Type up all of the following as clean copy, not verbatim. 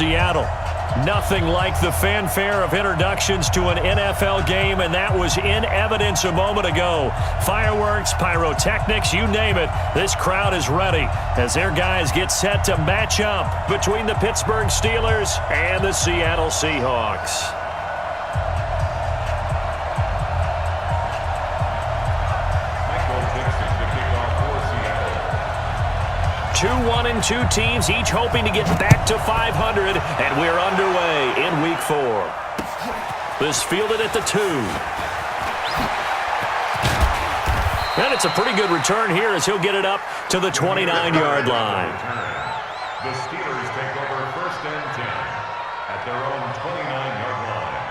Seattle. Nothing like the fanfare of introductions to an NFL game, and that was in evidence a moment ago. Fireworks, pyrotechnics, you name it. This crowd is ready as their guys get set to match up between the Pittsburgh Steelers and the Seattle Seahawks. 2-1-2 teams, each hoping to get back to 500, and we're underway in Week 4. This fielded at the 2. And it's a pretty good return here as he'll get it up to the 29-yard line. The Steelers take over 1st and 10 at their own 29-yard line.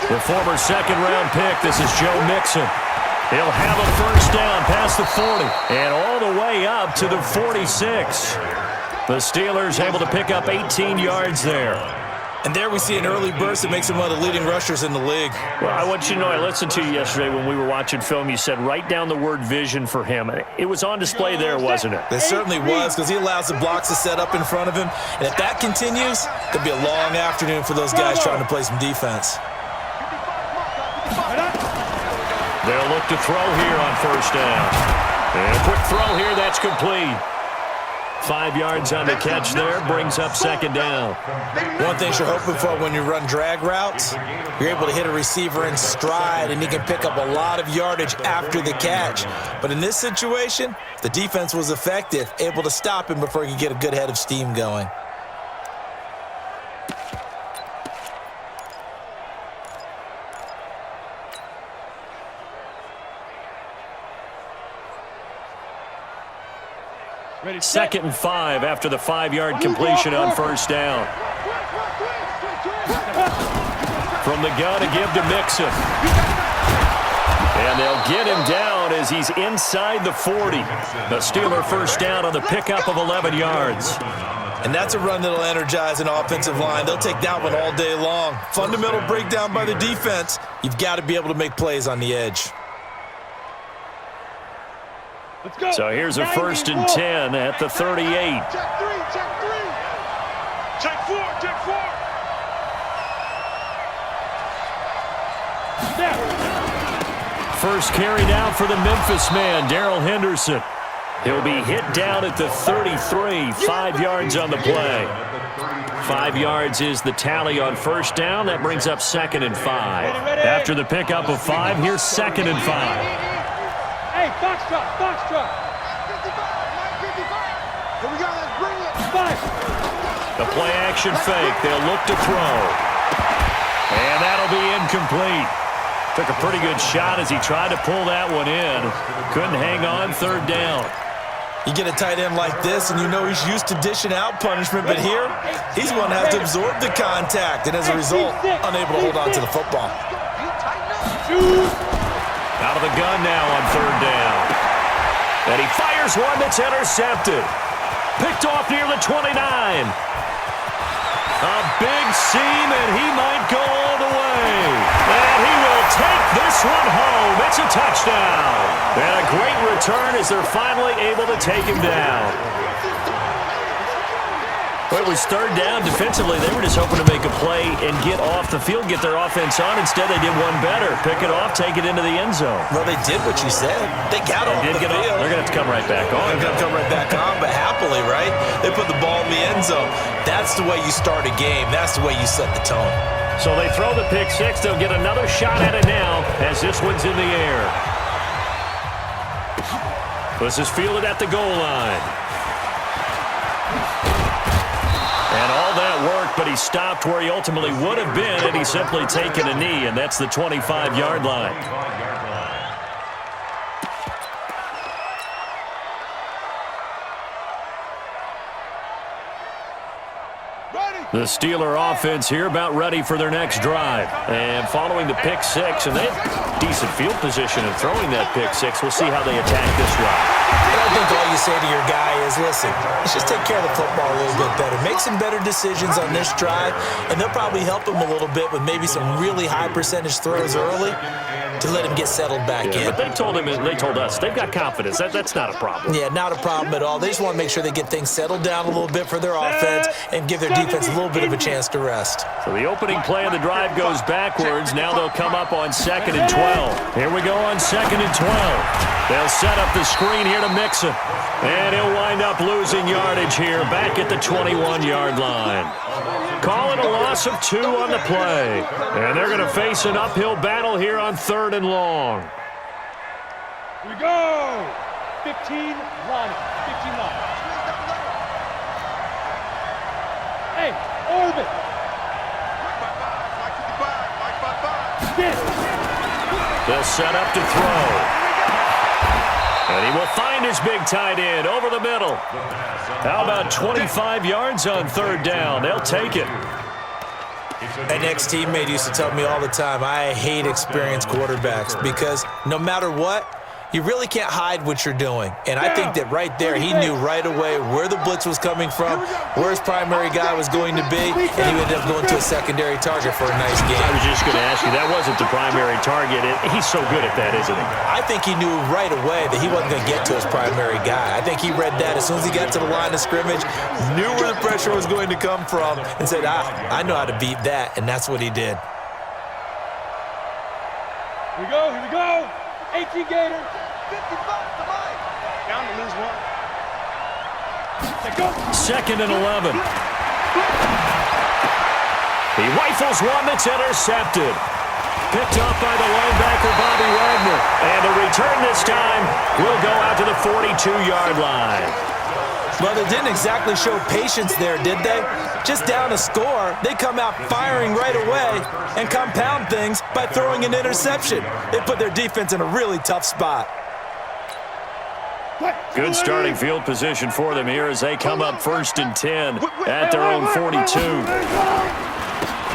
The former second-round pick, this is Joe Mixon. He'll have a first down past the 40 and all the way up to the 46. The Steelers able to pick up 18 yards there. And there we see an early burst that makes him one of the leading rushers in the league. Well, I want you to know, I listened to you yesterday when we were watching film. You said write down the word vision for him. It was on display there, wasn't it? It certainly was, because he allows the blocks to set up in front of him. And if that continues, it'll be a long afternoon for those guys trying to play some defense. They'll look to throw here on first down. And a quick throw here, that's complete. 5 yards on the catch there, brings up second down. One thing you're hoping for when you run drag routes, you're able to hit a receiver in stride, and he can pick up a lot of yardage after the catch. But in this situation, the defense was effective, able to stop him before he could get a good head of steam going. Second and 5 after the 5-yard completion on first down. From the gun to give to Mixon. And they'll get him down as he's inside the 40. The Steeler first down on the pickup of 11 yards. And that's a run that'll energize an offensive line. They'll take that one all day long. Fundamental breakdown by the defense. You've got to be able to make plays on the edge. So here's a 1st and 10 at the 38. Check 3, check 3. Check 4, check 4. First carry down for the Memphis man, Darrell Henderson. He'll be hit down at the 33, 5 yards on the play. 5 yards is the tally on first down. That brings up 2nd and 5. After the pickup of 5, here's 2nd and 5. Hey, box truck, box truck. 55, 55. Here we go, let's bring it. 5. The play action fake. They'll look to throw. And that'll be incomplete. Took a pretty good shot as he tried to pull that one in. Couldn't hang on, 3rd down. You get a tight end like this, and you know he's used to dishing out punishment, but here, he's going to have to absorb the contact, and as a result, unable to hold on to the football. Out of the gun now on 3rd down. And he fires one that's intercepted. Picked off near the 29. A big seam, and he might go all the way. And he will take this one home. It's a touchdown. And a great return as they're finally able to take him down. Well, it was 3rd down. Defensively, they were just hoping to make a play and get off the field, get their offense on. Instead, they did one better. Pick it off, take it into the end zone. Well, they did what you said. They got off the field. They're going to have to come right back on. They're going to come right back on, but happily, right? They put the ball in the end zone. That's the way you start a game. That's the way you set the tone. So they throw the pick 6. They'll get another shot at it now as this one's in the air. This is fielded at the goal line. And all that worked, but he stopped where he ultimately would have been had he simply taken a knee, and that's the 25-yard line. The Steeler offense here about ready for their next drive. And following the pick six, and they have decent field position in throwing that pick six. We'll see how they attack this drive. I think all you say to your guy is, listen, let's just take care of the football a little bit better. Make some better decisions on this drive, and they'll probably help him a little bit with maybe some really high percentage throws early to let him get settled back in. But they told us, they've got confidence. That's not a problem. Yeah, not a problem at all. They just want to make sure they get things settled down a little bit for their offense and give their defense a little bit of a chance to rest. So the opening play of the drive goes backwards. Now they'll come up on 2nd and 12. Here we go on 2nd and 12. They'll set up the screen here to Mixon. And he'll wind up losing yardage here back at the 21-yard line. Call it a loss of 2 on the play. And they're going to face an uphill battle here on 3rd and long. Here we go. 15 line. 15 line. Hey, orbit. They'll set up to throw. And he will find his big tight end over the middle. How about 25 yards on 3rd down? They'll take it. An ex-teammate used to tell me all the time, I hate experienced quarterbacks because no matter what, you really can't hide what you're doing. And I think that right there, he knew right away where the blitz was coming from, where his primary guy was going to be, and he ended up going to a secondary target for a nice game. I was just going to ask you, that wasn't the primary target. He's so good at that, isn't he? I think he knew right away that he wasn't going to get to his primary guy. I think he read that as soon as he got to the line of scrimmage, knew where the pressure was going to come from, and said, I know how to beat that, and that's what he did. Here we go, here we go. 18 Gators. 55 to line. Down to lose 1. Go. 2nd and 11. He rifles one that's intercepted. Picked up by the linebacker, Bobby Wagner. And the return this time will go out to the 42-yard line. Well, they didn't exactly show patience there, did they? Just down a score, they come out firing right away and compound things by throwing an interception. They put their defense in a really tough spot. Good starting field position for them here as they come up 1st and 10 at their own 42.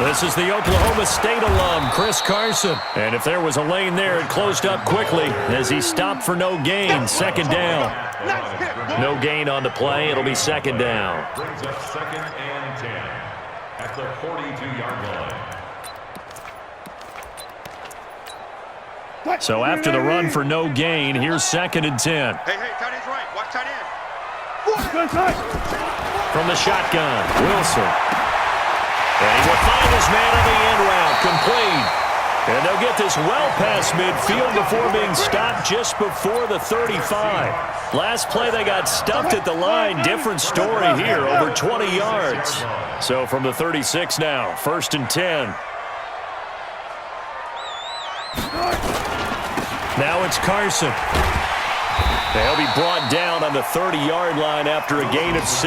This is the Oklahoma State alum, Chris Carson. And if there was a lane there, it closed up quickly as he stopped for no gain. 2nd down. No gain on the play. It'll be 2nd down. Brings up 2nd and 10 at the 42-yard line. So after the run for no gain, here's 2nd and 10. Hey, tight end's right. Watch tight end. From the shotgun, Wilson. And he will find his man on the end route, complete. And they'll get this well past midfield before being stopped just before the 35. Last play they got stumped at the line. Different story here, over 20 yards. So from the 36 now, 1st and 10. Now it's Carson. They'll be brought down on the 30-yard line after a gain of 6.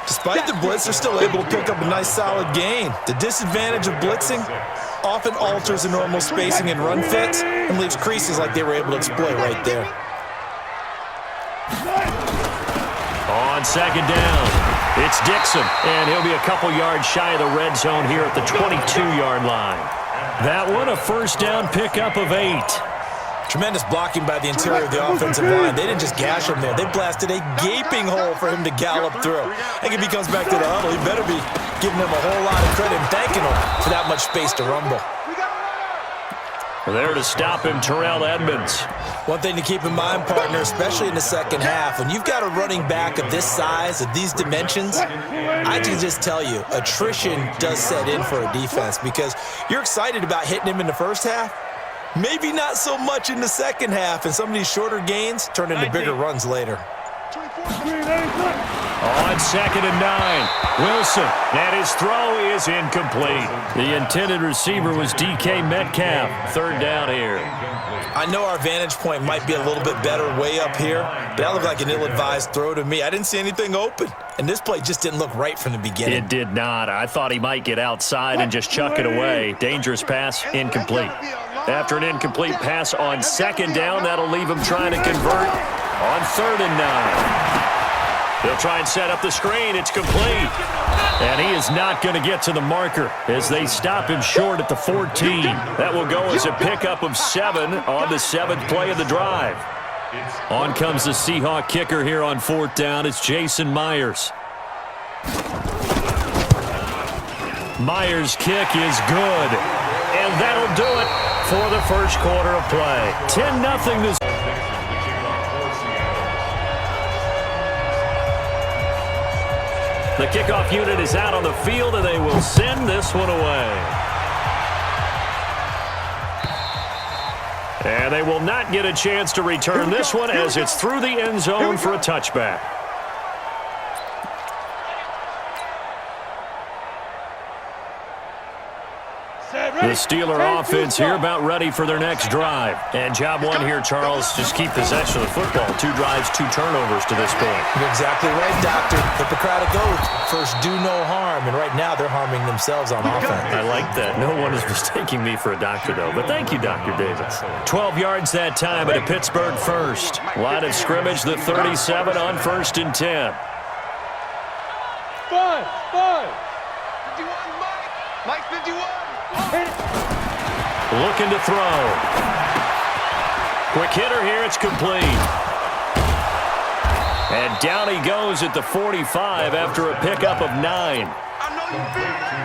Despite the blitz, they're still able to pick up a nice solid gain. The disadvantage of blitzing often alters the normal spacing and run fits and leaves creases like they were able to exploit right there. On 2nd down, it's Dixon, and he'll be a couple yards shy of the red zone here at the 22-yard line. That one, a 1st down pickup of 8. Tremendous blocking by the interior of the offensive line. They didn't just gash him there. They blasted a gaping hole for him to gallop through. I think if he comes back to the huddle, he better be giving them a whole lot of credit and thanking him for that much space to rumble. There to stop him, Terrell Edmonds. One thing to keep in mind, partner, especially in the second half, when you've got a running back of this size, of these dimensions, I can just tell you, attrition does set in for a defense because you're excited about hitting him in the first half. Maybe not so much in the second half, and some of these shorter gains turn into bigger runs later. On 2nd and 9, Wilson, and his throw is incomplete. The intended receiver was DK Metcalf. 3rd down here. I know our vantage point might be a little bit better way up here, but that looked like an ill-advised throw to me. I didn't see anything open, and this play just didn't look right from the beginning. It did not. I thought he might get outside and just chuck it away. Dangerous pass, incomplete. After an incomplete pass on 2nd down, that'll leave him trying to convert on 3rd and 9. They'll try and set up the screen. It's complete. And he is not going to get to the marker as they stop him short at the 14. That will go as a pickup of 7 on the 7th play of the drive. On comes the Seahawk kicker here on 4th down. It's Jason Myers. Myers' kick is good. And that'll do it for the first quarter of play. 10-0 this. The kickoff unit is out on the field, and they will send this one away. And they will not get a chance to return this one as it's through the end zone for a touchback. The Steeler offense here about ready for their next drive. And job one here, Charles, just keep possession of the football. 2 drives, 2 turnovers to this point. You're exactly right, Doctor. Hippocratic oath. First, do no harm. And right now, they're harming themselves on offense. I like that. No one is mistaking me for a doctor, though. But thank you, Dr. Davis. 12 yards that time at a Pittsburgh first. Line of scrimmage, the 37 on 1st and 10. 5. 51, Mike 51. Looking to throw. Quick hitter here. It's complete. And down he goes at the 45 after a pickup of 9.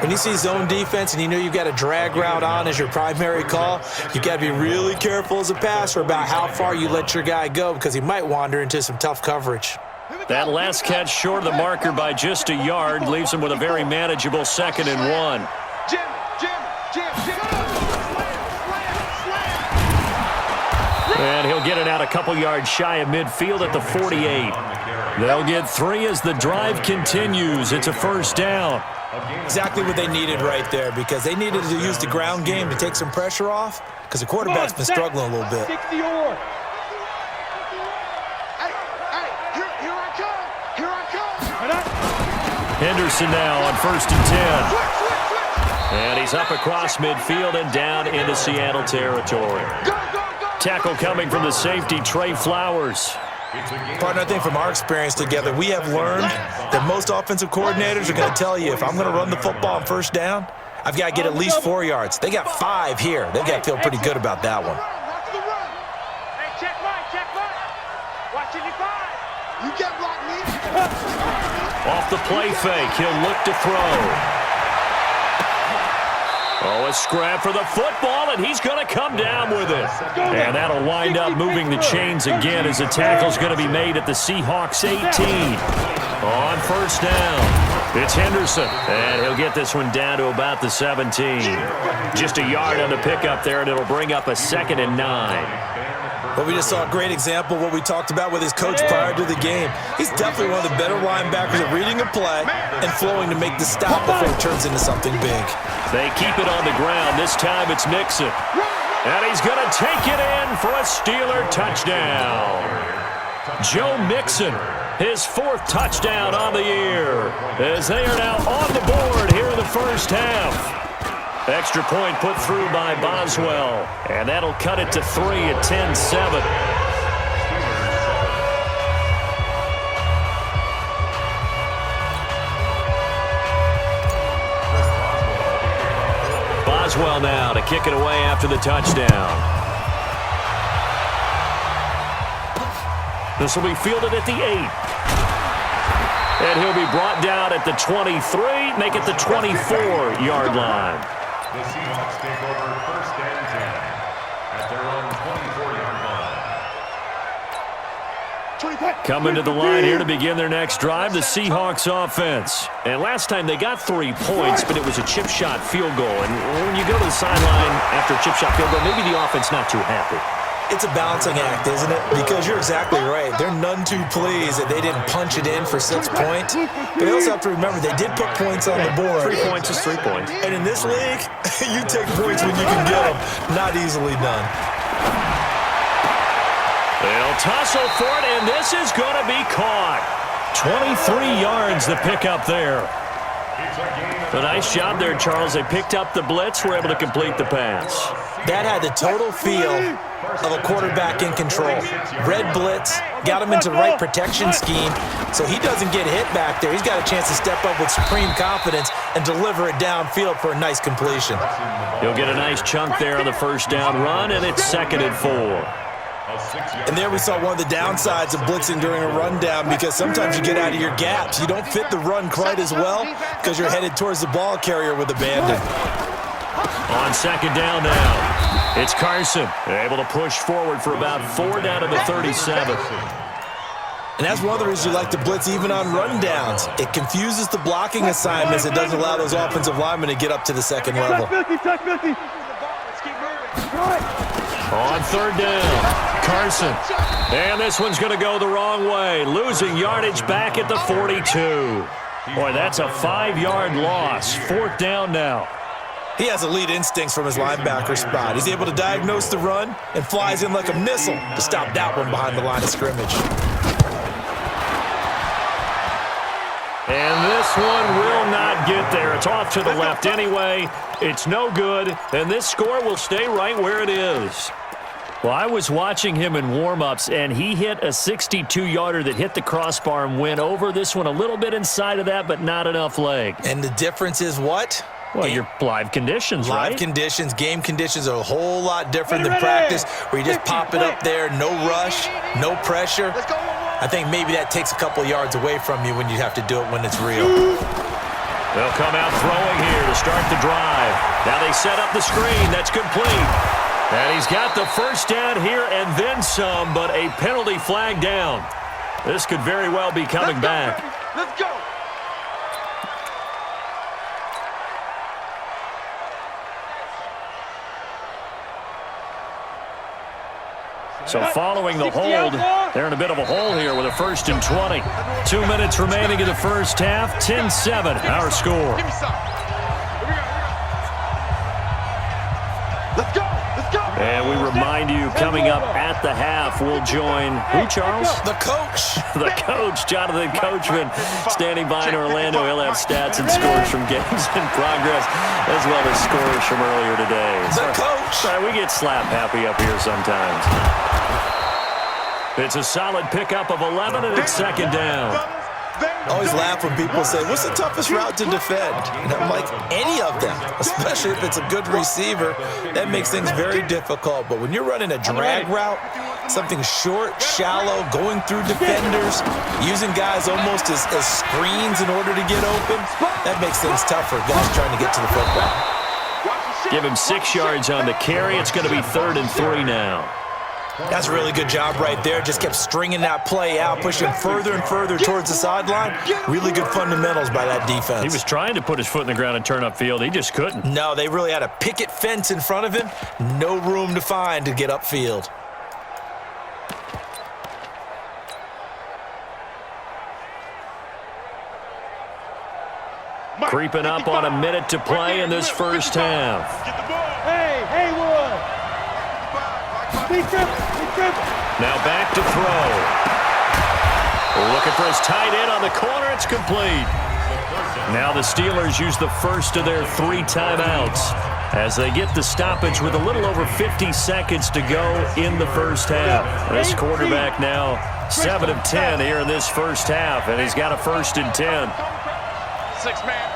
When you see zone defense and you know you've got a drag route on as your primary call, you got to be really careful as a passer about how far you let your guy go because he might wander into some tough coverage. That last catch short of the marker by just a yard leaves him with a very manageable 2nd and 1. And he'll get it out a couple yards shy of midfield at the 48. They'll get 3 as the drive continues. It's a 1st down. Exactly what they needed right there because they needed to use the ground game to take some pressure off because the quarterback's been struggling a little bit. 60 or. Here I come. Henderson now on 1st and 10. And he's up across midfield and down into Seattle territory. Tackle coming from the safety, Trey Flowers. Partner, I think from our experience together, we have learned that most offensive coordinators are going to tell you if I'm going to run the football on 1st down, I've got to get at least 4 yards. They got 5 here. They've got to feel pretty good about that one. Hey, check right. Watching your 5. You can't block me. Off the play fake, he'll look to throw. Oh, a scrap for the football, and he's going to come down with it. And that'll wind up moving the chains again as the tackle's going to be made at the Seahawks 18. On 1st down, it's Henderson, and he'll get this one down to about the 17. Just a yard on the pickup there, and it'll bring up a 2nd and 9. But we just saw a great example of what we talked about with his coach prior to the game. He's definitely one of the better linebackers at reading a play and flowing to make the stop before it turns into something big. They keep it on the ground. This time it's Mixon. And he's going to take it in for a Steeler touchdown. Joe Mixon, his 4th touchdown on the year, as they are now on the board here in the 1st half. Extra point put through by Boswell, and that'll cut it to 3 at 10-7. Boswell now to kick it away after the touchdown. This will be fielded at the 8. And he'll be brought down at the 23, make it the 24-yard line. The Seahawks take over 1st and 10 at their own 24-yard line. Coming to the line here to begin their next drive, the Seahawks offense. And last time they got 3 points, but it was a chip shot field goal. And when you go to the sideline after a chip shot field goal, maybe the offense not too happy. It's a balancing act, isn't it? Because you're exactly right. They're none too pleased that they didn't punch it in for 6 points. But they also have to remember they did put points on the board. 3 points is 3 points. And in this league, you take points when you can get them. Not easily done. They'll tussle for it, and this is going to be caught. 23 yards the pickup there. A nice job there, Charles. They picked up the blitz, were able to complete the pass. That had the total feel of a quarterback in control. Red blitz, got him into the right protection scheme, so he doesn't get hit back there. He's got a chance to step up with supreme confidence and deliver it downfield for a nice completion. He'll get a nice chunk there on the first down run, and it's 2nd and 4. And there we saw one of the downsides of blitzing during a rundown, because sometimes you get out of your gaps. You don't fit the run quite as well because you're headed towards the ball carrier with abandon. On 2nd down now, it's Carson, able to push forward for about 4 down to the 37. And that's one of the reasons you like to blitz even on rundowns. It confuses the blocking assignments. It doesn't allow those offensive linemen to get up to the second level. On 3rd down, Carson. And this one's going to go the wrong way, losing yardage back at the 42. Boy, that's a 5-yard loss. 4th down now. He has elite instincts from his linebacker spot. He's able to diagnose the run and flies in like a missile to stop that one behind the line of scrimmage. And this one will not get there. It's off to the left anyway. It's no good, and this score will stay right where it is. Well, I was watching him in warm-ups, and he hit a 62-yarder that hit the crossbar and went over. This one a little bit inside of that, but not enough leg. And the difference is what? Well, your live conditions, right? Live conditions, game conditions are a whole lot different than practice, where you just pop it up there, no rush, no pressure. I think maybe that takes a couple yards away from you when you have to do it when it's real. They'll come out throwing here to start the drive. Now they set up the screen. That's complete. And he's got the first down here and then some, but a penalty flag down. This could very well be coming back. Let's go. So following the hold, they're in a bit of a hole here with a 1st and 20. 2 minutes remaining in the first half. 10-7, our score. Give me some. Here we go. Let's go. Let's go. And we remind you, coming up at the half, we'll join who, Charles? The coach. The coach, Jonathan Coachman, standing by in Orlando. He'll have stats and scores from games in progress, as well as scores from earlier today. The coach. Sorry, we get slap happy up here sometimes. It's a solid pickup of 11, and it's 2nd down. I always laugh when people say, what's the toughest route to defend? And I'm like, any of them, especially if it's a good receiver. That makes things very difficult. But when you're running a drag route, something short, shallow, going through defenders, using guys almost as screens in order to get open, that makes things tough for guys trying to get to the football. Give him 6 yards on the carry. It's going to be 3rd and 3 now. That's a really good job right there. Just kept stringing that play out, pushing further and further towards the sideline. Really good fundamentals by that defense. He was trying to put his foot in the ground and turn upfield. He just couldn't. No, they really had a picket fence in front of him. No room to find to get upfield. Creeping up on a minute to play in this first half. Hey, Haywood. Now back to throw. Looking for his tight end on the corner. It's complete. Now the Steelers use the first of their 3 timeouts as they get the stoppage with a little over 50 seconds to go in the first half. This quarterback now 7 of 10 here in this first half, and he's got a 1st and 10. 6-man.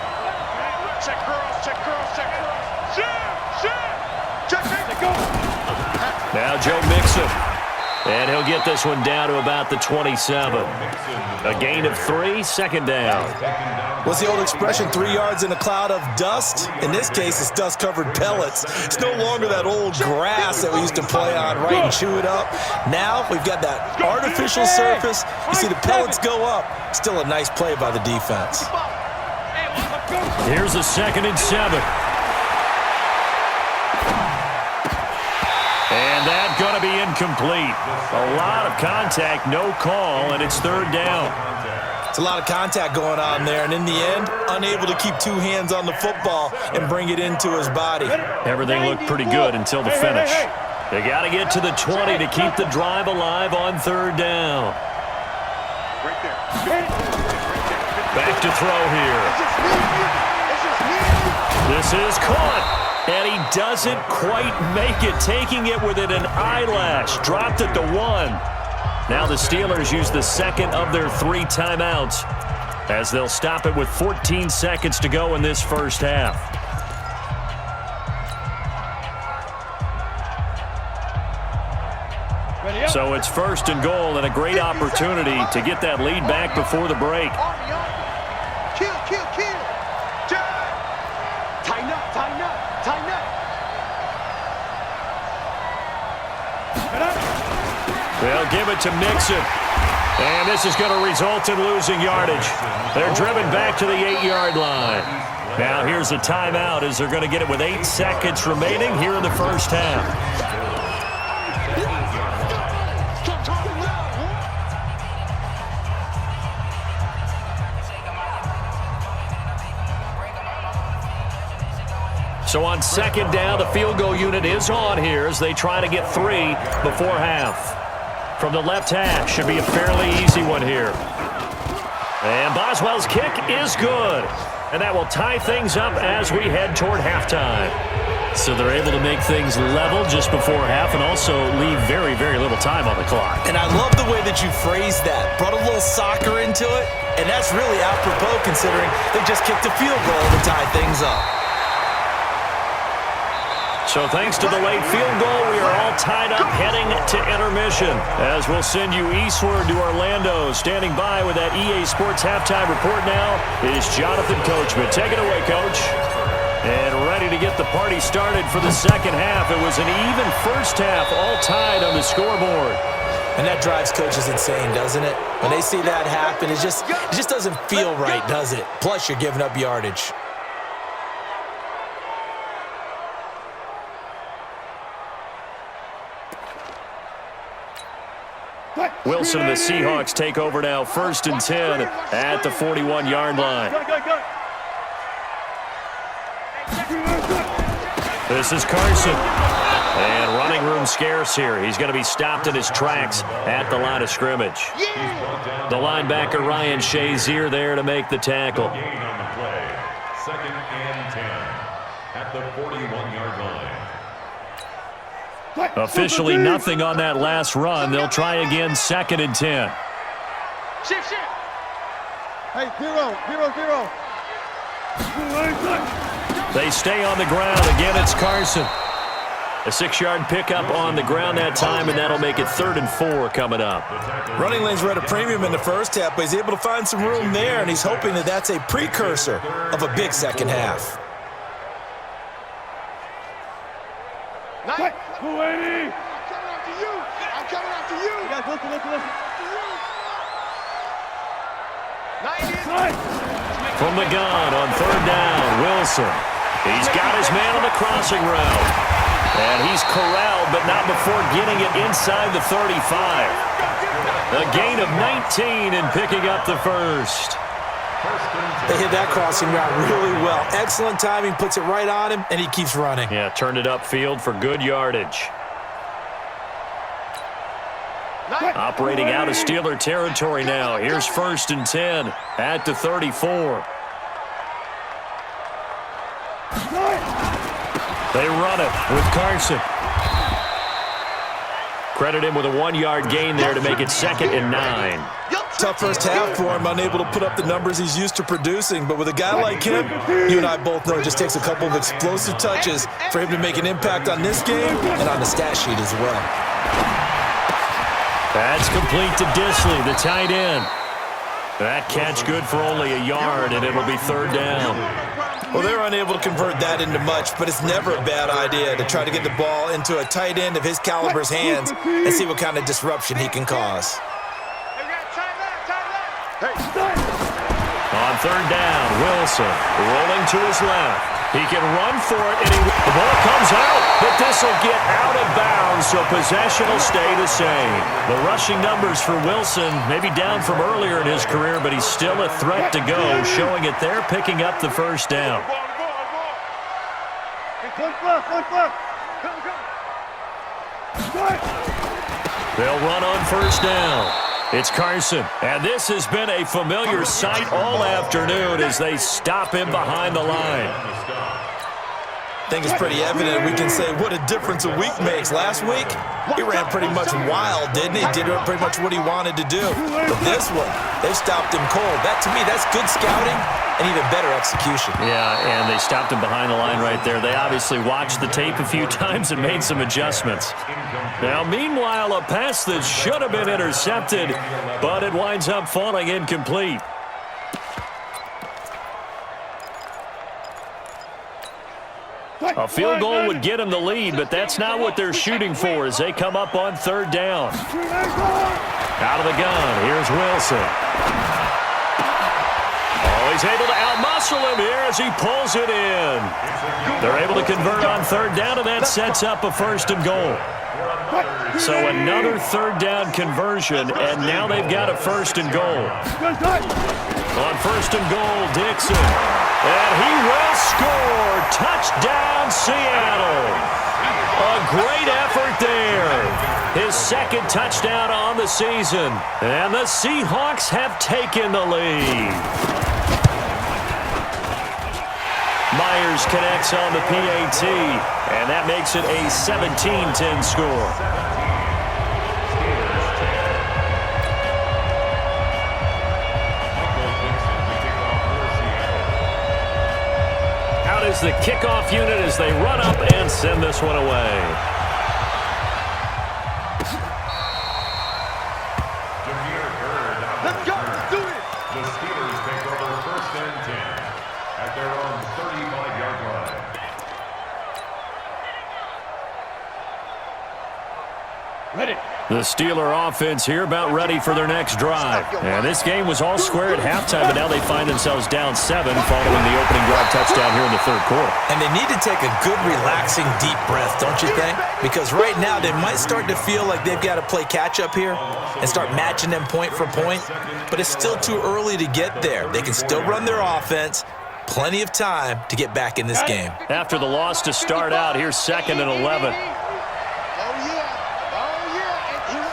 Check girls, check girls, check girls. Check. Now Joe Mixon. And he'll get this one down to about the 27. A gain of 3, 2nd down. What's the old expression, 3 yards in a cloud of dust? In this case, it's dust-covered pellets. It's no longer that old grass that we used to play on, right, and chew it up. Now we've got that artificial surface. You see the pellets go up. Still a nice play by the defense. Here's a 2nd and 7. And that's going to be incomplete. A lot of contact, no call, and it's 3rd down. It's a lot of contact going on there, and in the end, unable to keep 2 hands on the football and bring it into his body. Everything looked pretty good until the finish. They got to get to the 20 to keep the drive alive on 3rd down. Back to throw here. This is caught. And he doesn't quite make it, taking it within an eyelash. Dropped it to 1. Now the Steelers use the second of their 3 timeouts as they'll stop it with 14 seconds to go in this first half. So it's 1st and goal and a great opportunity to get that lead back before the break. Kill. Tighten up. They'll give it to Mixon. And this is going to result in losing yardage. They're driven back to the 8-yard line. Now here's a timeout as they're going to get it with 8 seconds remaining here in the first half. So on 2nd down, the field goal unit is on here as they try to get 3 before half. From the left hash, should be a fairly easy one here. And Boswell's kick is good. And that will tie things up as we head toward halftime. So they're able to make things level just before half and also leave very, very little time on the clock. And I love the way that you phrased that. Brought a little soccer into it, and that's really apropos considering they just kicked a field goal to tie things up. So thanks to the late field goal, we are all tied up heading to intermission. As we'll send you eastward to Orlando. Standing by with that EA Sports halftime report now is Jonathan Coachman. Take it away, Coach. And ready to get the party started for the second half. It was an even first half, all tied on the scoreboard. And that drives coaches insane, doesn't it? When they see that happen, it just doesn't feel right, does it? Plus, you're giving up yardage. Wilson and the Seahawks take over now, 1st and 10 at the 41-yard line. This is Carson. And running room scarce here. He's going to be stopped in his tracks at the line of scrimmage. The linebacker, Ryan Shazier, there to make the tackle. Gain on the play. 2nd and 10 at the 41-yard line. Officially nothing on that last run. They'll try again, 2nd and 10. Shift. Hey, 0. They stay on the ground. Again, it's Carson. A 6-yard pickup on the ground that time, and that'll make it 3rd and 4 coming up. Running lanes were at a premium in the first half, but he's able to find some room there, and he's hoping that that's a precursor of a big second half. Nice. 280. I'm coming after you. Guys, listen. 90. From the gun on 3rd down, Wilson. He's got his man on the crossing route. And he's corralled, but not before getting it inside the 35. A gain of 19 and picking up the first. They hit that crossing route really well. Excellent timing, puts it right on him, and he keeps running. Yeah, turned it upfield for good yardage. Operating out of Steeler territory now. Here's 1st and 10 at the 34. They run it with Carson. Credit him with a 1-yard gain there to make it 2nd and 9. Tough first half for him, unable to put up the numbers he's used to producing. But with a guy like him, you and I both know it just takes a couple of explosive touches for him to make an impact on this game and on the stat sheet as well. That's complete to Disley, the tight end. That catch good for only a yard, and it'll be 3rd down. Well, they're unable to convert that into much, but it's never a bad idea to try to get the ball into a tight end of his caliber's hands and see what kind of disruption he can cause. On 3rd down, Wilson rolling to his left. He can run for it, and the ball comes out, but this will get out of bounds, so possession will stay the same. The rushing numbers for Wilson maybe down from earlier in his career, but he's still a threat to go, showing it there, picking up the 1st down. They'll run on 1st down. It's Carson, and this has been a familiar sight all afternoon as they stop him behind the line. I think it's pretty evident we can say what a difference a week makes. Last week, he ran pretty much wild, didn't he? Did pretty much what he wanted to do. But this one, they stopped him cold. That, to me, that's good scouting and even better execution. Yeah, and they stopped him behind the line right there. They obviously watched the tape a few times and made some adjustments. Now, meanwhile, a pass that should have been intercepted, but it winds up falling incomplete. A field goal would get them the lead, but that's not what they're shooting for as they come up on third down. Out of the gun, here's Wilson. Oh, he's able to outmuscle him here as he pulls it in. They're able to convert on third down, and that sets up a 1st and goal. So another third down conversion, and now they've got a 1st and goal. On 1st and goal, Dixon. And he will score. Touchdown, Seattle. A great effort there. His 2nd touchdown on the season. And the Seahawks have taken the lead. Myers connects on the PAT, and that makes it a 17-10 score. Out is the kickoff unit as they run up and send this one away. Let's go. Let's do it. The Steelers take over 1st and 10 at their own 35-yard line. Ready. The Steeler offense here about ready for their next drive. And this game was all square at halftime, but now they find themselves down 7 following the opening drive touchdown here in the 3rd quarter. And they need to take a good, relaxing, deep breath, don't you think? Because right now they might start to feel like they've got to play catch-up here and start matching them point for point. But it's still too early to get there. They can still run their offense. Plenty of time to get back in this game. After the loss to start out, here's 2nd and 11.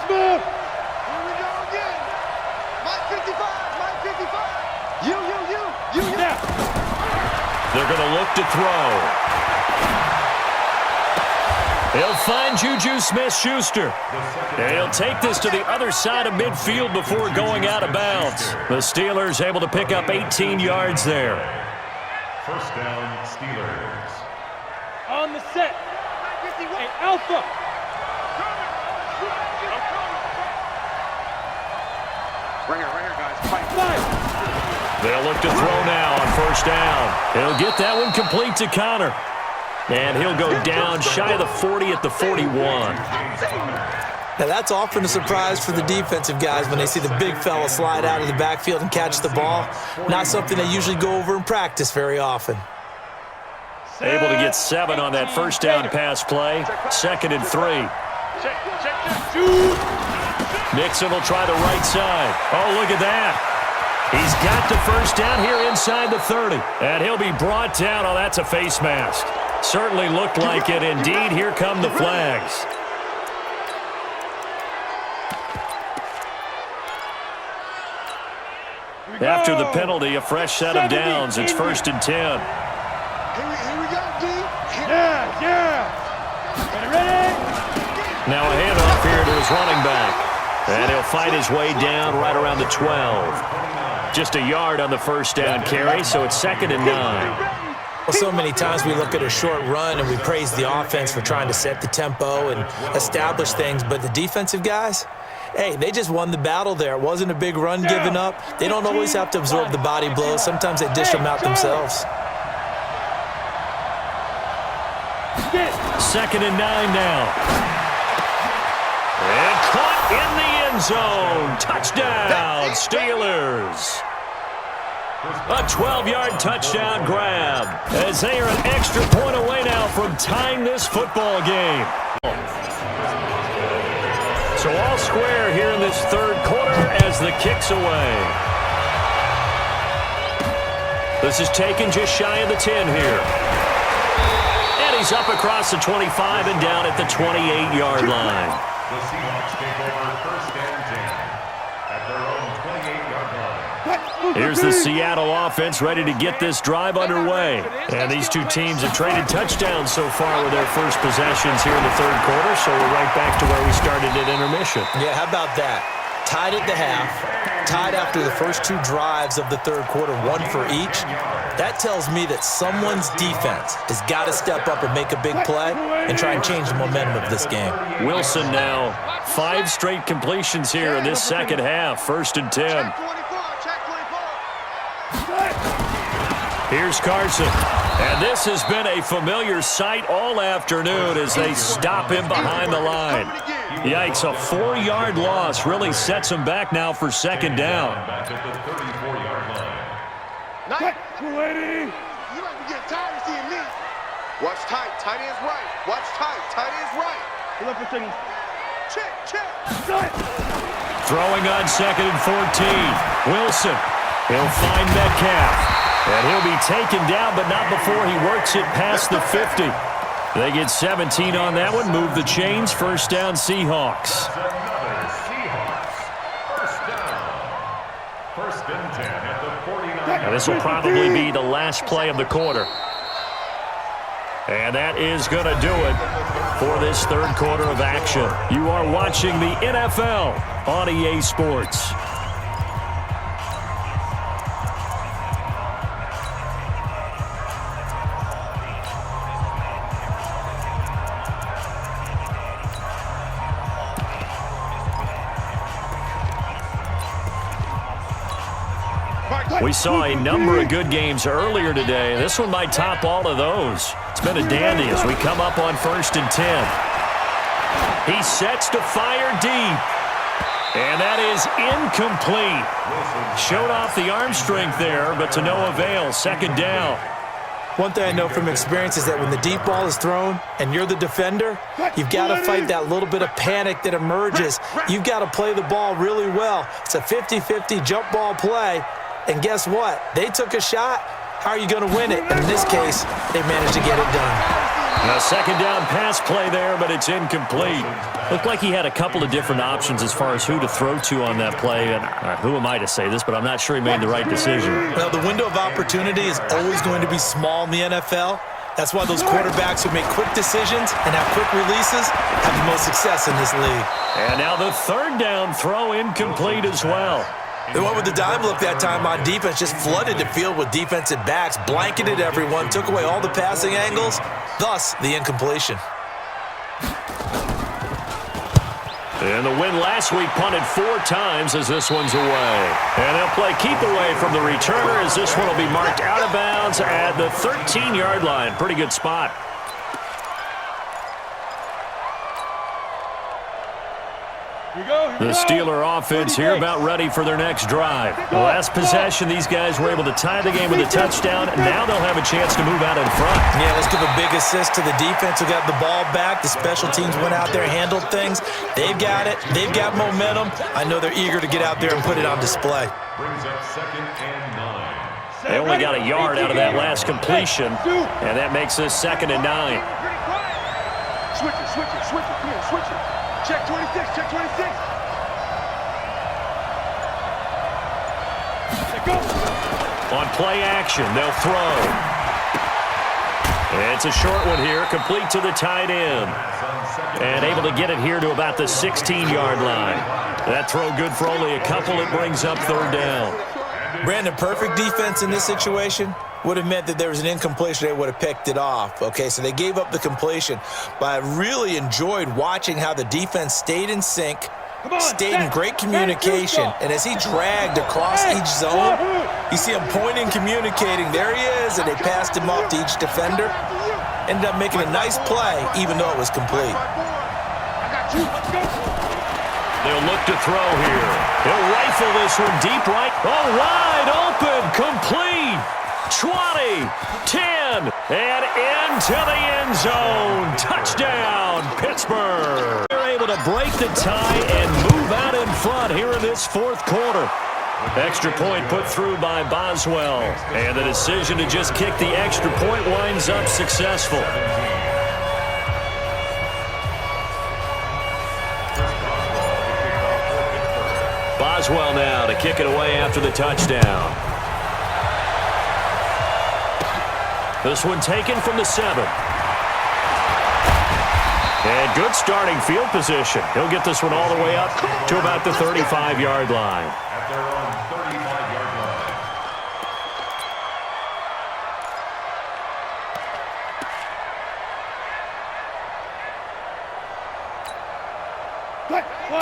Here we go again. Mike 55, Mike 55. You. Yeah. They're going to look to throw. He'll find Juju Smith-Schuster. And he'll take this to the other side of midfield before going out of bounds. The Steelers able to pick up 18 yards there. 1st down, Steelers. On the set. Hey, Alpha. Ringer, guys. Fight. They'll look to throw now on 1st down. He'll get that one complete to Connor. And he'll go down shy of the 40 at the 41. Now, that's often a surprise for the defensive guys when they see the big fella slide out of the backfield and catch the ball. Not something they usually go over in practice very often. Able to get 7 on that 1st down pass play. 2nd and 3. Nixon will try the right side. Oh, look at that. He's got the 1st down here inside the 30. And he'll be brought down. Oh, that's a face mask. Certainly looked like it. Indeed, here come the flags. After the penalty, a fresh set of downs. It's 1st and 10. Here we go, D. Yeah. Ready? Now a handoff here to his running back. And he'll fight his way down right around the 12. Just a yard on the 1st down carry, so it's 2nd and 9. Well, so many times we look at a short run and we praise the offense for trying to set the tempo and establish things, but the defensive guys, hey, they just won the battle there. It wasn't a big run given up. They don't always have to absorb the body blows. Sometimes they dish them out themselves. 2nd and 9 now. And caught in the end zone. Touchdown, Steelers. A 12-yard touchdown grab as they are an extra point away now from tying this football game. So all square here in this 3rd quarter as the kick's away. This is taken just shy of the 10 here. And he's up across the 25 and down at the 28-yard line. The Seahawks take over 1st and 10 at their own 28-yard line. Here's the Seattle offense ready to get this drive underway. And these two teams have traded touchdowns so far with their first possessions here in the third quarter, so we're right back to where we started at intermission. Yeah, how about that? Tied at the half, tied after the first two drives of the third quarter, one for each. That tells me that someone's defense has got to step up and make a big play and try and change the momentum of this game. Wilson now, 5 straight completions here in this second half. 1st and 10. Here's Carson. And this has been a familiar sight all afternoon as they stop him behind the line. Yikes, a 4-yard loss really sets him back now for second down. Back at the 34-yard line. Nice. 280. You might be getting tired of seeing me. Watch tight. Tight end's right. Watch tight. Tight end's right. Pull up for second. Check. Throwing on 2nd and 14. Wilson. He'll find Metcalf. And he'll be taken down, but not before he works it past the 50. They get 17 on that one. Move the chains. 1st down, Seahawks. Another Seahawks. 1st down. 1st and 10 at the 49. Now this will probably be the last play of the quarter. And that is going to do it for this third quarter of action. You are watching the NFL on EA Sports. We saw a number of good games earlier today. This one might top all of those. It's been a dandy as we come up on 1st and 10. He sets to fire deep. And that is incomplete. Showed off the arm strength there, but to no avail. 2nd down. One thing I know from experience is that when the deep ball is thrown and you're the defender, you've got to fight that little bit of panic that emerges. You've got to play the ball really well. It's a 50-50 jump ball play. And guess what? They took a shot. How are you going to win it? And in this case, they managed to get it done. A 2nd down pass play there, but it's incomplete. Looked like he had a couple of different options as far as who to throw to on that play. And who am I to say this, but I'm not sure he made the right decision. Well, the window of opportunity is always going to be small in the NFL. That's why those quarterbacks who make quick decisions and have quick releases have the most success in this league. And now the 3rd down throw incomplete as well. They went with the dime look that time on defense, just flooded the field with defensive backs, blanketed everyone, took away all the passing angles, thus the incompletion. And the win last week punted 4 times as this one's away. And they'll play keep away from the returner as this one will be marked out of bounds at the 13-yard line. Pretty good spot. The Steeler offense here about ready for their next drive. The last possession, these guys were able to tie the game with a touchdown, and now they'll have a chance to move out in front. Yeah, let's give a big assist to the defense who got the ball back. The special teams went out there, handled things. They've got it. They've got momentum. I know they're eager to get out there and put it on display. Brings up 2nd and 9. They only got a yard out of that last completion, and that makes this 2nd and 9. Switch it. Come here, switch it. Check 26. Go. On play action, they'll throw. It's a short one here, complete to the tight end. And able to get it here to about the 16-yard line. That throw good for only a couple. It brings up 3rd down. Brandon, perfect defense in this situation would have meant that there was an incompletion. They would have picked it off. Okay, so they gave up the completion. But I really enjoyed watching how the defense stayed in sync, stayed in great communication, and as he dragged across each zone, you see him pointing, communicating. There he is, and they passed him off to each defender. Ended up making a nice play, even though it was complete. They'll look to throw here. He'll rifle this one deep right. Oh, wide open, complete. 20, 10, and into the end zone. Touchdown, Pittsburgh. They're able to break the tie and move out in front here in this 4th quarter. Extra point put through by Boswell. And the decision to just kick the extra point winds up successful. does well now to kick it away after the touchdown. This one taken from the 7. And good starting field position. He'll get this one all the way up to about the 35-yard line. At their own 35-yard line.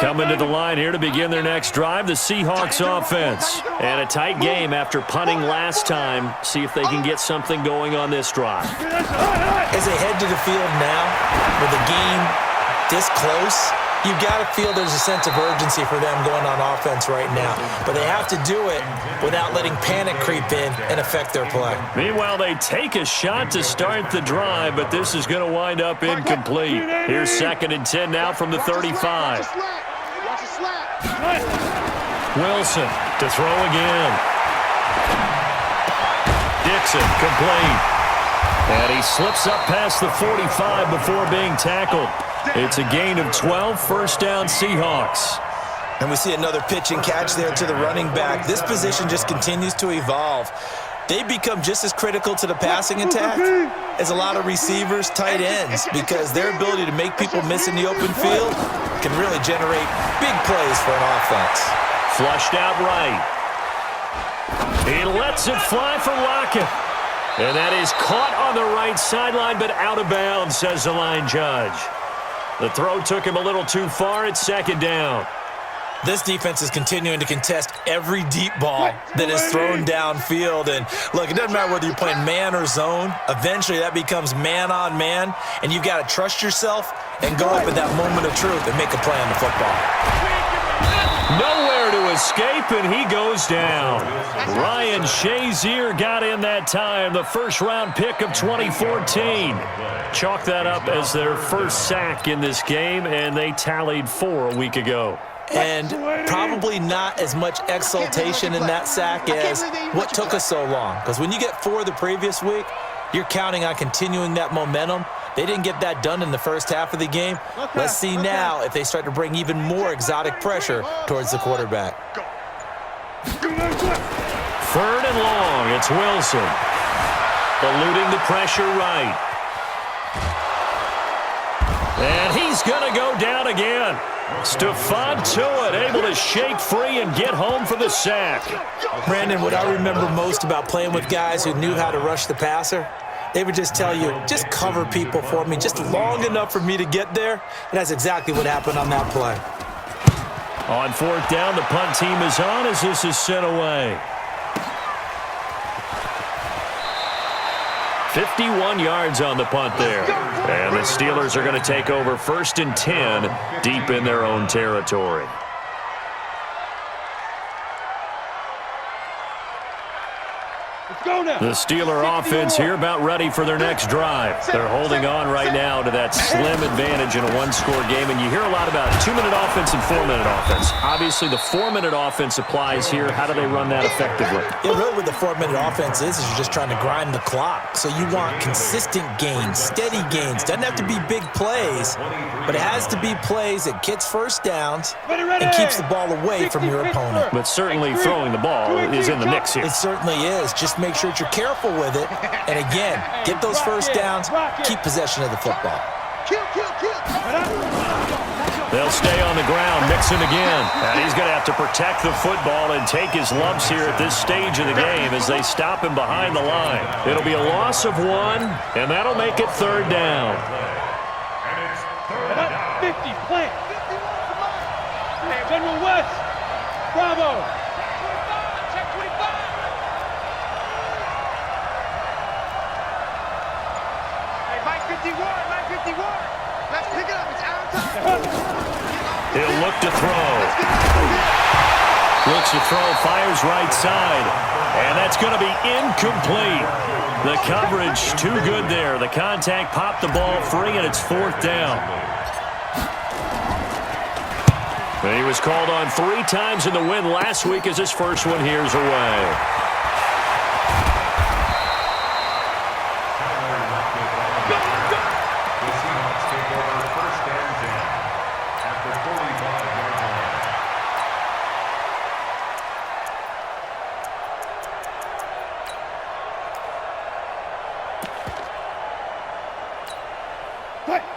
Coming to the line here to begin their next drive, the Seahawks offense. And a tight game after punting last time. See if they can get something going on this drive. As they head to the field now, with the game this close, you've got to feel there's a sense of urgency for them going on offense right now. But they have to do it without letting panic creep in and affect their play. Meanwhile, they take a shot to start the drive, but this is going to wind up incomplete. Here's 2nd and 10 now from the 35. Wilson to throw again. Dixon complete. And he slips up past the 45 before being tackled. It's a gain of 12, first down Seahawks. And we see another pitch and catch there to the running back. This position just continues to evolve. They become just as critical to the passing attack as a lot of receivers, tight ends, because their ability to make people miss in the open field can really generate big plays for an offense. Flushed out right. He lets it fly for Lockett. And that is caught on the right sideline, but out of bounds, says the line judge. The throw took him a little too far. It's 2nd down. This defense is continuing to contest every deep ball that is thrown downfield. And, look, it doesn't matter whether you're playing man or zone. Eventually, that becomes man-on-man, and you've got to trust yourself and go up at that moment of truth and make a play on the football. Nowhere to escape, and he goes down. Ryan Shazier got in that time, the first-round pick of 2014. Chalk that up as their first sack in this game, and they tallied 4 a week ago. And probably not as much exultation in that sack as what took us so long. Because when you get 4 the previous week, you're counting on continuing that momentum. They didn't get that done in the first half of the game. Let's see now if they start to bring even more exotic pressure towards the quarterback. 3rd and long, it's Wilson. Eluding the pressure right. And he's going to go down again. Stephon Tuitt able to shake free and get home for the sack. Brandon, what I remember most about playing with guys who knew how to rush the passer, they would just tell you, just cover people for me, just long enough for me to get there. And that's exactly what happened on that play. On 4th down, the punt team is on as this is sent away. 51 yards on the punt there. And the Steelers are going to take over 1st and 10 deep in their own territory. The Steeler offense here about ready for their next drive. They're holding on right now to that slim advantage in a one-score game, and you hear a lot about 2-minute offense and 4-minute offense. Obviously, the 4-minute offense applies here. How do they run that effectively? Yeah, really what the 4-minute offense is you're just trying to grind the clock. So you want consistent gains, steady gains. Doesn't have to be big plays, but it has to be plays that gets first downs and keeps the ball away from your opponent. But certainly throwing the ball is in the mix here. It certainly is. Just make sure you're careful with it. And again, get those first downs, keep possession of the football. They'll stay on the ground, Mixon again. And he's going to have to protect the football and take his lumps here at this stage of the game as they stop him behind the line. It'll be a loss of 1, and that'll make it 3rd down. And it's 3rd down. 50, plant. General West, Quavo. Check 25. Hey, Mike 51, Mike 51. Let's pick it up, it's out of time. He'll look to throw. Looks to throw, fires right side. And that's going to be incomplete. The coverage too good there. The contact popped the ball free, and it's 4th down. And he was called on 3 times in the win last week as his first one here's away. The Seahawks take over 1st and 10 at the 45-yard line.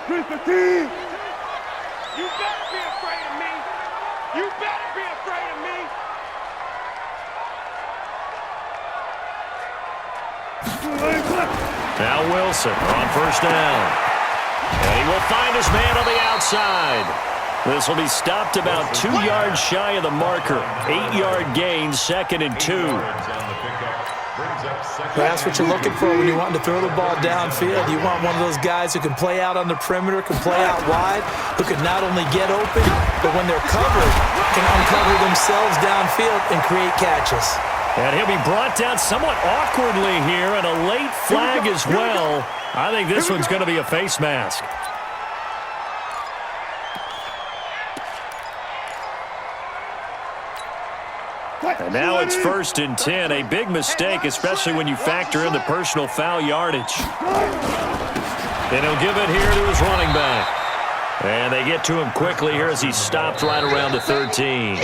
315. You better be afraid of me. You better be afraid of me. Now Wilson on first down. And he will find his man on the outside. This will be stopped about 2 yards shy of the marker. 8-yard gain, 2nd and 2. That's what you're looking for when you want to throw the ball downfield. You want one of those guys who can play out on the perimeter, can play out wide, who can not only get open, but when they're covered, can uncover themselves downfield and create catches. And he'll be brought down somewhat awkwardly here, and a late flag as well. I think this one's going to be a face mask. And now it's 1st and 10. A big mistake, especially when you factor in the personal foul yardage. And he'll give it here to his running back. And they get to him quickly here as he's stopped right around the 13.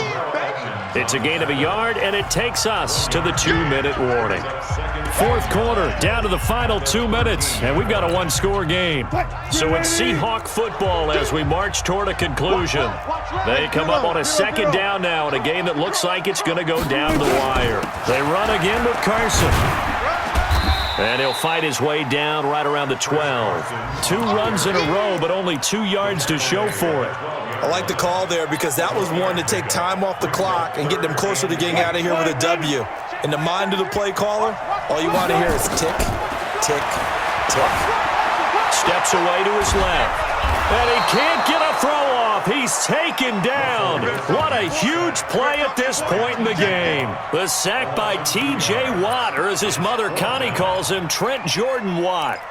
It's a gain of a yard, and it takes us to the 2-minute warning. 4th quarter, down to the final 2 minutes, and we've got a one-score game. So it's Seahawk football as we march toward a conclusion. They come up on a 2nd down now in a game that looks like it's going to go down the wire. They run again with Carson. And he'll fight his way down right around the 12. 2 runs in a row, but only 2 yards to show for it. I like the call there because that was one to take time off the clock and get them closer to getting out of here with a W. In the mind of the play caller, all you want to hear is tick, tick, tick. Steps away to his left. And he can't get a throw off. He's taken down. What a huge play at this point in the game. The sack by T.J. Watt, or as his mother Connie calls him, Trent Jordan Watt.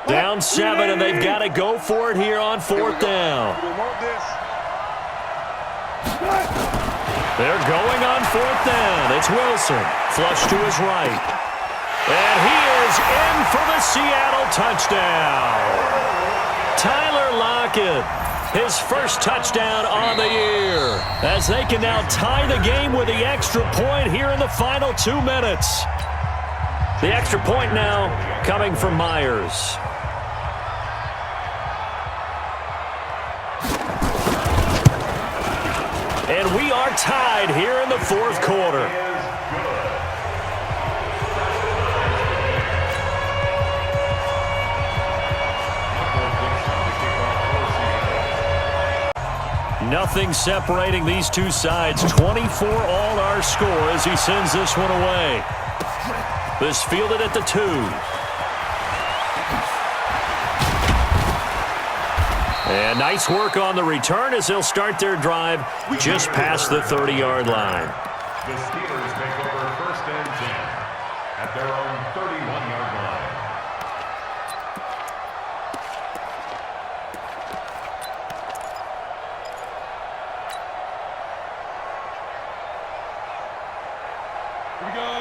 Down 7, and they've got to go for it here on 4th down. They're going on 4th down. It's Wilson. Flush to his right. And he is in for the Seattle touchdown. Tyler Lockett, his first touchdown on the year, as they can now tie the game with the extra point here in the final 2 minutes. The extra point now coming from Myers. And we are tied here in the 4th quarter. Nothing separating these two sides. 24 all our score as he sends this one away. This fielded at the 2. And nice work on the return as they'll start their drive just past the 30-yard line. The Steelers take over 1st and 10 at their own 31-yard line.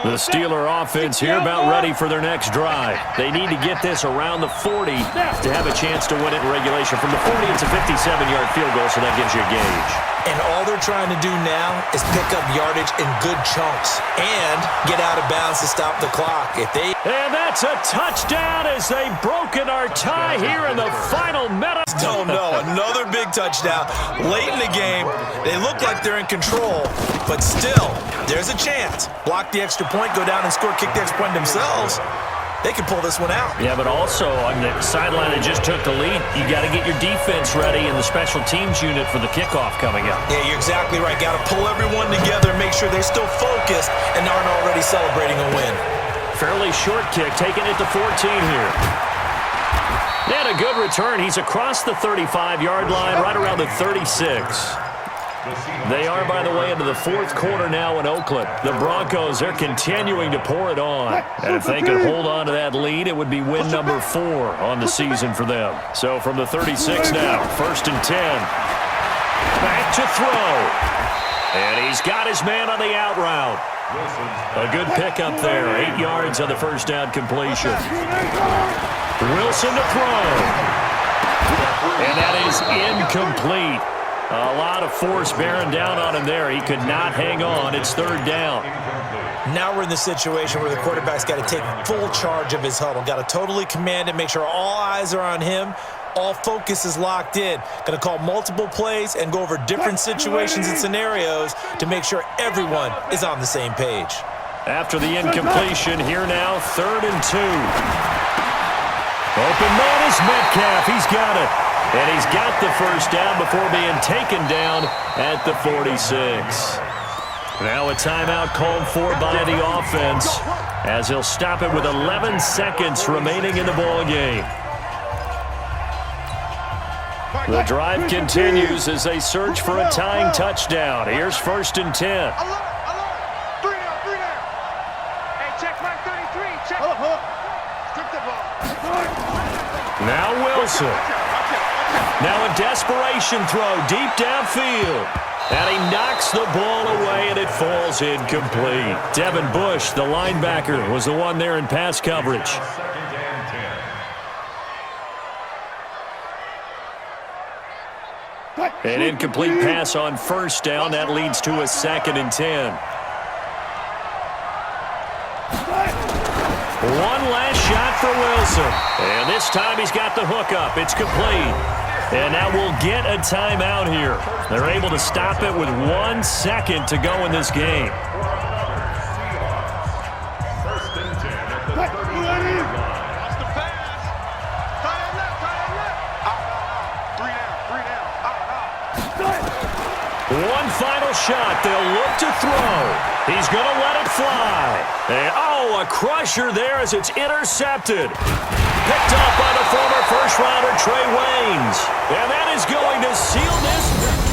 The Steeler offense here about ready for their next drive. They need to get this around the 40 to have a chance to win it in regulation. From the 40, it's a 57-yard field goal, so that gives you a gauge. And all they're trying to do now is pick up yardage in good chunks and get out of bounds to stop the clock. And that's a touchdown as they've broken our tie here in the final minute. Oh, no, another big touchdown. Late in the game, they look like they're in control, but still, there's a chance. Block the extra point, go down and score, kick the extra point themselves. They can pull this one out. Yeah, but also on the sideline that just took the lead, you got to get your defense ready in the special teams unit for the kickoff coming up. Yeah, you're exactly right. Got to pull everyone together and make sure they're still focused and aren't already celebrating a win. Fairly short kick, taking it to 14 here. And a good return. He's across the 35-yard line, right around the 36. They are, by the way, into the 4th quarter now in Oakland. The Broncos, they're continuing to pour it on. And if they could hold on to that lead, it would be win number 4 on the season for them. So from the 36 now, 1st and 10. Back to throw. And he's got his man on the out route. A good pickup there. 8 yards on the first down completion. Wilson to throw. And that is incomplete. A lot of force bearing down on him there. He could not hang on. It's 3rd down. Now we're in the situation where the quarterback's got to take full charge of his huddle. Got to totally command it, make sure all eyes are on him. All focus is locked in. Going to call multiple plays and go over different situations and scenarios to make sure everyone is on the same page. After the incompletion, here now, 3rd and 2. Open man is Metcalf. He's got it. And he's got the first down before being taken down at the 46. Now a timeout called for by the offense as he'll stop it with 11 seconds remaining in the ball game. The drive continues as they search for a tying touchdown. Here's 1st and 10. Alert! 3 down, 3 down. Hey, check my 33. Check. Strip the ball. Now Wilson. Now a desperation throw deep downfield. And he knocks the ball away, and it falls incomplete. Devin Bush, the linebacker, was the one there in pass coverage. 2nd and 10. An incomplete pass on 1st down. That leads to a 2nd and 10. One last shot for Wilson. And this time he's got the hook up. It's complete. And now we'll get a timeout here. They're able to stop it with 1 second to go in this game. Seahawks. 1st and 10 at the 30-yard line. Watch the pass. Tight end left, tight end left. Out. 3 down. Out. One final shot. They'll look to throw. He's going to let it fly. And, oh, a crusher there as it's intercepted. Picked up by the former first-rounder Trey Waynes. And that is going to seal this